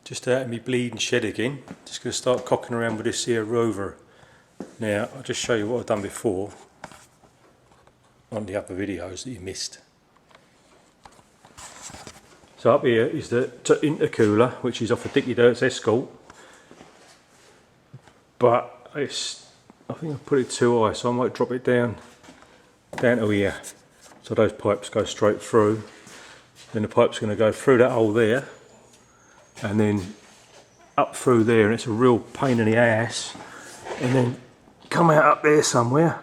Just out of my bleeding shed again. Just going to start cocking around with this here Rover. Now I'll just show you what I've done before on the other videos that you missed. So up here is the intercooler, which is off a Dickie Dirt's Escort, but it's, I think I put it too high, so I might drop it down to here, so those pipes go straight through. Then the pipe's going to go through that hole there and then up through there, and it's a real pain in the ass, and then come out up there somewhere,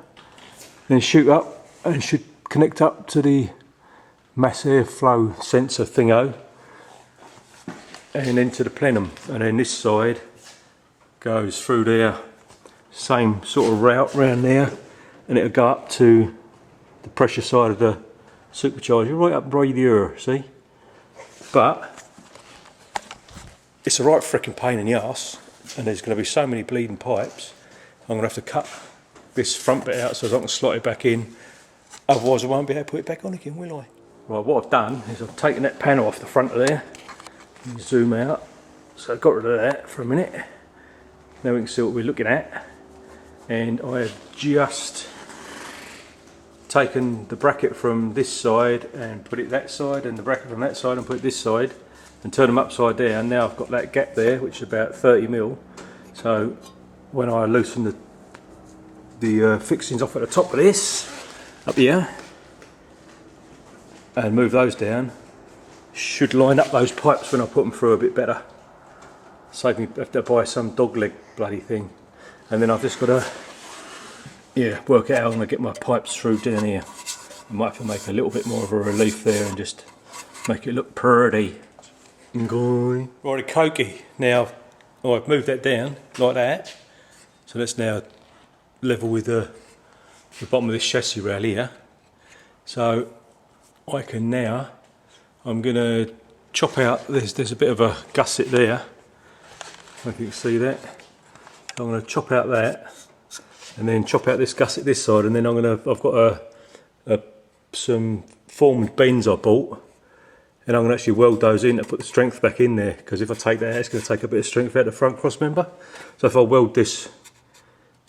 then shoot up and should connect up to the mass airflow sensor thingo and into the plenum, and then this side goes through there, same sort of route round there, and it'll go up to the pressure side of the supercharger, right up by the see? But it's a right freaking pain in the arse, and there's going to be so many bleeding pipes. I'm going to have to cut this front bit out so that I can slot it back in, otherwise I won't be able to put it back on again, will I? Right, what I've done is I've taken that panel off the front of there, and zoom out, so I've got rid of that for a minute. Now we can see what we're looking at, and I have just taken the bracket from this side and put it that side, and the bracket from that side and put it this side, and turn them upside down. Now I've got that gap there, which is about 30 mil, so when I loosen the fixings off at the top of this, up here, and move those down, should line up those pipes when I put them through a bit better. Save me have to buy some dog leg bloody thing. And then I've just got to work out how I'm going to get my pipes through down here. I might have to make a little bit more of a relief there and just make it look pretty. Righty cokey. Now I've moved that down like that, so let's now level with the bottom of this chassis rail here. So I can now, I'm going to chop out, there's a bit of a gusset there, if you can see that. So I'm going to chop out that, and then chop out this gusset this side, and then I've got some formed bends I bought, and I'm going to actually weld those in to put the strength back in there, because if I take that out, it's going to take a bit of strength out the front cross member. So if I weld this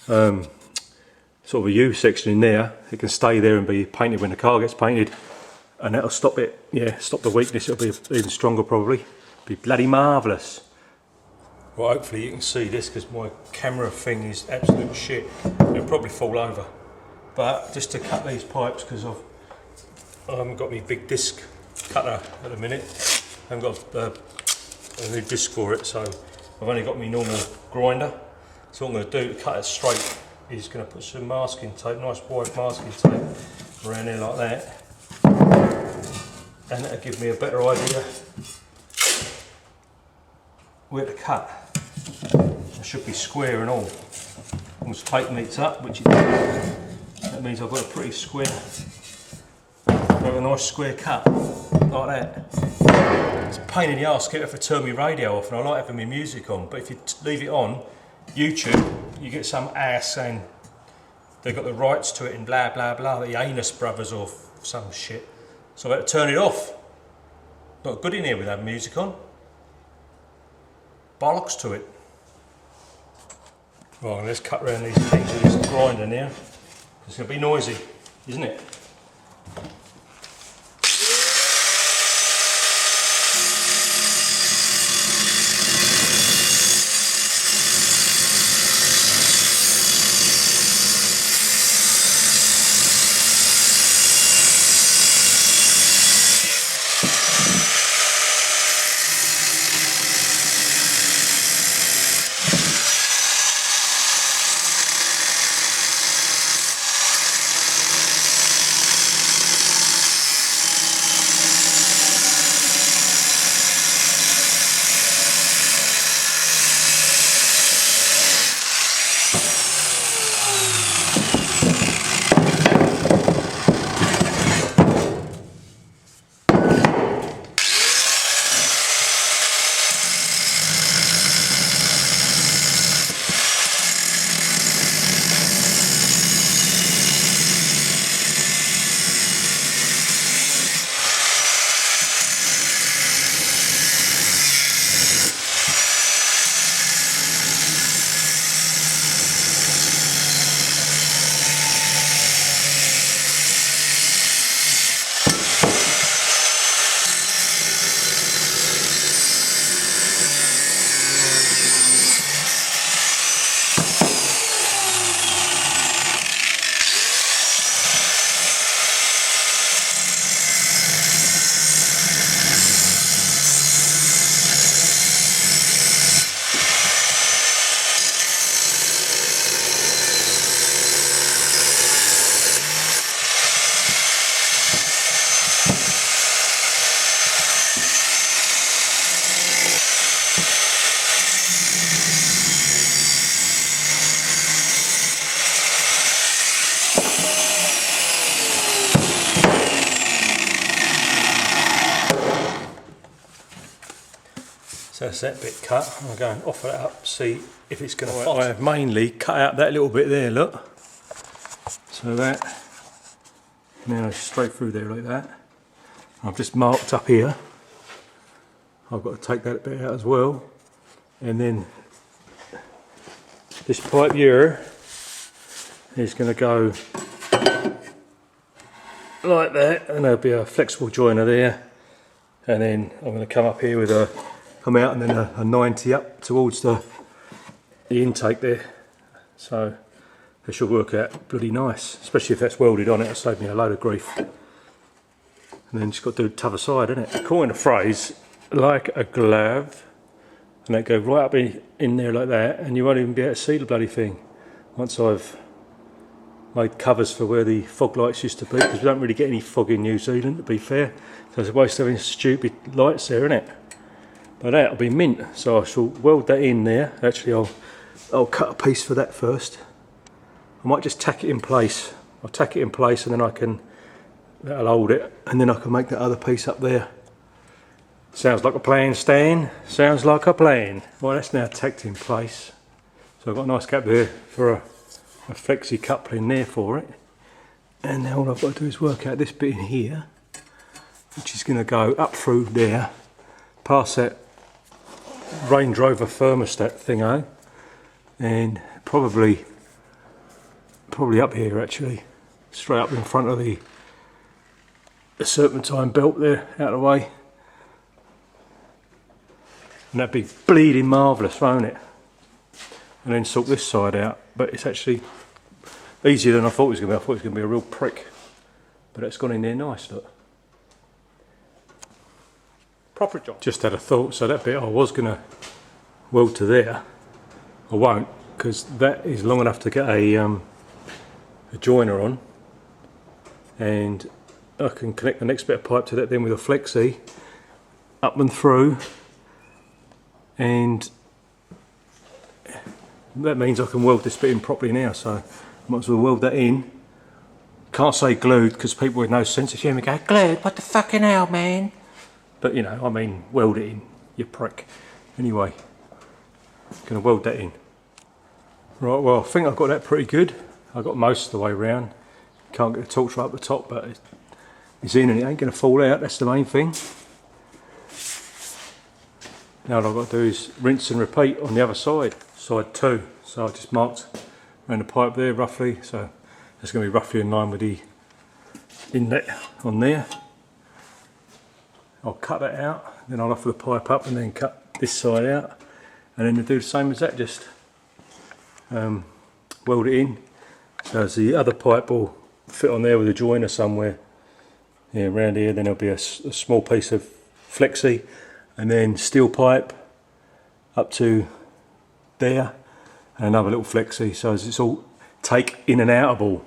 sort of a U section in there, it can stay there and be painted when the car gets painted, and that'll stop it, stop the weakness. It'll be even stronger probably. Be bloody marvellous. Well, hopefully you can see this, because my camera thing is absolute shit. It'll probably fall over. But just to cut these pipes, because I haven't got my big disc cutter at the minute. I haven't got a new disc for it, so I've only got my normal grinder. So what I'm going to do to cut it straight is going to put some masking tape, nice wide masking tape around there like that, and that'll give me a better idea where to cut. It should be square and all. Once tape meets up, which it does, that means I've got a pretty square, a nice square cut like that. It's a pain in the arse to turn my radio off, and I like having my music on, but if you leave it on YouTube, you get some ass saying they've got the rights to it and blah blah blah, the Anus Brothers or some shit. So I had to turn it off. Not good in here with having music on. Bollocks to it. Right, let's cut around these things with this grinder now. It's going to be noisy, isn't it? So that's that bit cut. I'm going to offer that up, see if it's going to fit. I have mainly cut out that little bit there, look. So that, now straight through there like that. I've just marked up here. I've got to take that bit out as well. And then this pipe here is going to go like that, and there'll be a flexible joiner there. And then I'm going to come up here with a, come out and then a 90 up towards the intake there. So it should work out bloody nice, especially if that's welded on it. It'll save me a load of grief. And then just got to do the t'other side, isn't it? Coin a phrase like a glove, and that go right up in there like that, and you won't even be able to see the bloody thing once I've made covers for where the fog lights used to be, because we don't really get any fog in New Zealand, to be fair. So it's a waste of having stupid lights there, isn't it? But that'll be mint, so I shall weld that in there. Actually, I'll cut a piece for that first. I might just tack it in place. I'll tack it in place, and then that'll hold it, and then I can make that other piece up there. Sounds like a plan, Stan. Sounds like a plan. Well, that's now tacked in place. So I've got a nice gap there for a flexi coupling there for it. And now all I've got to do is work out this bit in here, which is going to go up through there, past that Range Rover thermostat thingo, and probably up here actually, straight up in front of the serpentine belt there, out of the way. And that'd be bleeding marvellous, won't it? And then sort this side out. But it's actually easier than I thought it was going to be. I thought it was going to be a real prick. But it's gone in there nice, look. Proper job. Just had a thought, so that bit I was going to weld to there. I won't, because that is long enough to get a joiner on. And I can connect the next bit of pipe to that then with a flexi. Up and through. And that means I can weld this bit in properly now, so I might as well weld that in. Can't say glued, because people with no sense of humour go, glued, what the fucking hell, man? But you know, I mean, weld it in, you prick. Anyway, gonna weld that in. Right, well, I think I've got that pretty good. I got most of the way round. Can't get the torch right up the top, but it's in and it ain't gonna fall out, that's the main thing. Now what I've got to do is rinse and repeat on the other side, side 2. So I just marked around the pipe there roughly, so that's going to be roughly in line with the inlet on there. I'll cut that out, then I'll offer the pipe up and then cut this side out, and then do the same as that, just weld it in. So as the other pipe will fit on there with a joiner somewhere, yeah, around here, then there'll be a small piece of flexi, and then steel pipe up to there, and another little flexi, so as it's all take in and outable,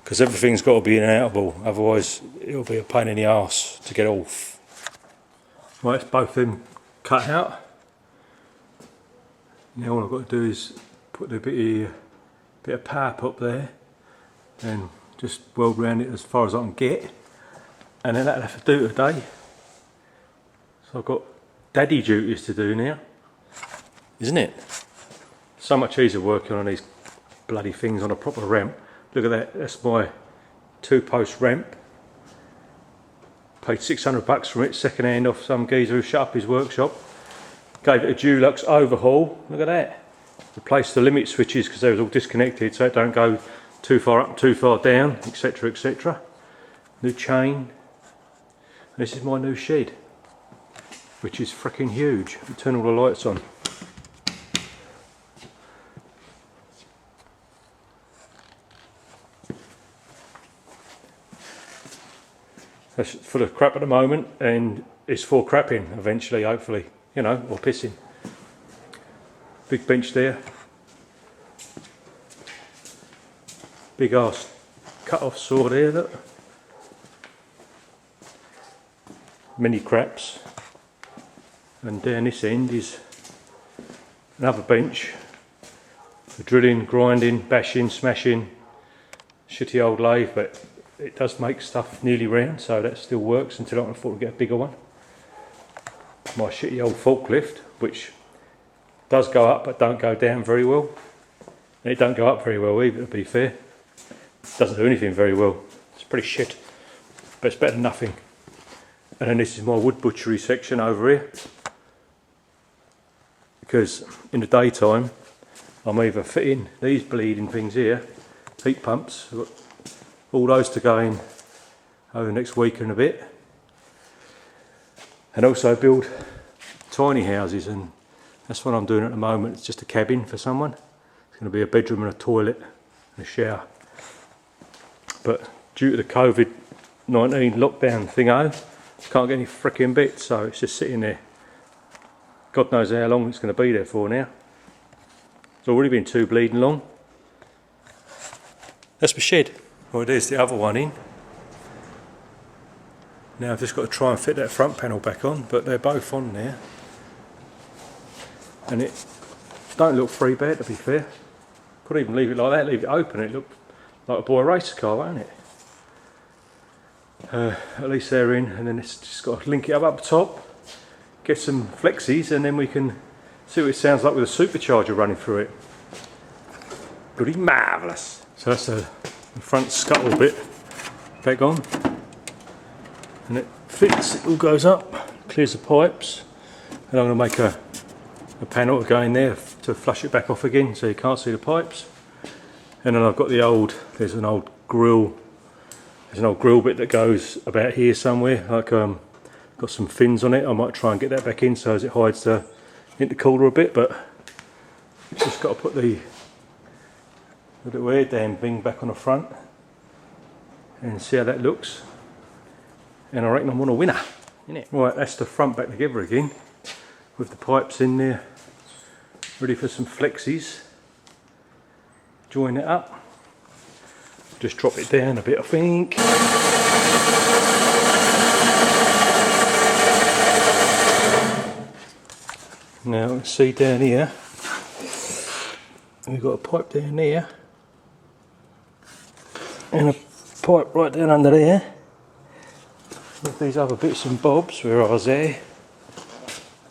because everything's got to be in and outable, otherwise it'll be a pain in the arse to get off. Right, it's both of them cut out. Now all I've got to do is put a bit of power up there and just weld around it as far as I can get, and then that'll have to do today. So I've got daddy duties to do now, isn't it? So much easier working on these bloody things on a proper ramp. Look at that, that's my 2-post ramp. Paid $600 for it, second hand off some geezer who shut up his workshop. Gave it a Dulux overhaul, look at that. Replaced the limit switches because they was all disconnected so it don't go too far up, too far down, etc, etc. New chain. This is my new shed, which is freaking huge. I'll turn all the lights on. That's full of crap at the moment, and it's for crapping eventually, hopefully, you know, or pissing. Big bench there. Big ass cut off saw there, look. Many craps. And down this end is another bench for drilling, grinding, bashing, smashing. Shitty old lathe, but it does make stuff nearly round, so that still works until I can afford to get a bigger one. my shitty old forklift, which does go up but don't go down very well. And it don't go up very well either, to be fair. It doesn't do anything very well. It's pretty shit, but it's better than nothing. And then this is my wood butchery section over here, because in the daytime I'm either fitting these bleeding things here, heat pumps. I've got all those to go in over the next week and a bit, and also build tiny houses, and that's what I'm doing at the moment. It's just a cabin for someone. It's going to be a bedroom and a toilet and a shower. But due to the COVID-19 lockdown thingo, can't get any fricking bits, so it's just sitting there. God knows how long it's going to be there for now. It's already been too bleeding long. That's my shed. Well, there's the other one in. Now I've just got to try and fit that front panel back on, but they're both on there. And it don't look free bad, to be fair. Could even leave it like that, leave it open. It looked like a boy race car, won't it? At least they're in, and then it's just got to link it up top, get some flexies, and then we can see what it sounds like with a supercharger running through it. Bloody marvellous. So that's the front scuttle bit back on, and it fits, it all goes up, clears the pipes, and I'm going to make a panel to go in there to flush it back off again so you can't see the pipes. And then I've got the old, there's an old grill bit that goes about here somewhere, like got some fins on it. I might try and get that back in so as it hides the intercooler a bit, but just got to put the little air dam thing back on the front and see how that looks, and I reckon I'm on a winner, innit? Right, that's the front back together again with the pipes in there ready for some flexies. Join it up, just drop it down a bit, I think. Now let's see down here, we've got a pipe down there and a pipe right down under there with these other bits and bobs. Where I was there,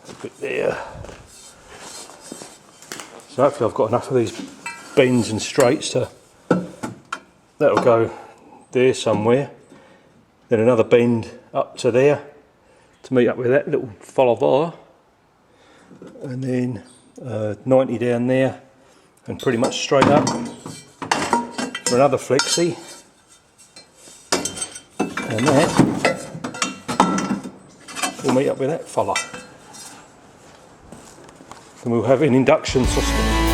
a bit there. So hopefully I've got enough of these bends and straights to, that'll go there somewhere, then another bend up to there to meet up with that little follow bar, and then 90 down there and pretty much straight up for another flexi, and that will meet up with that follow. And we'll have an induction system.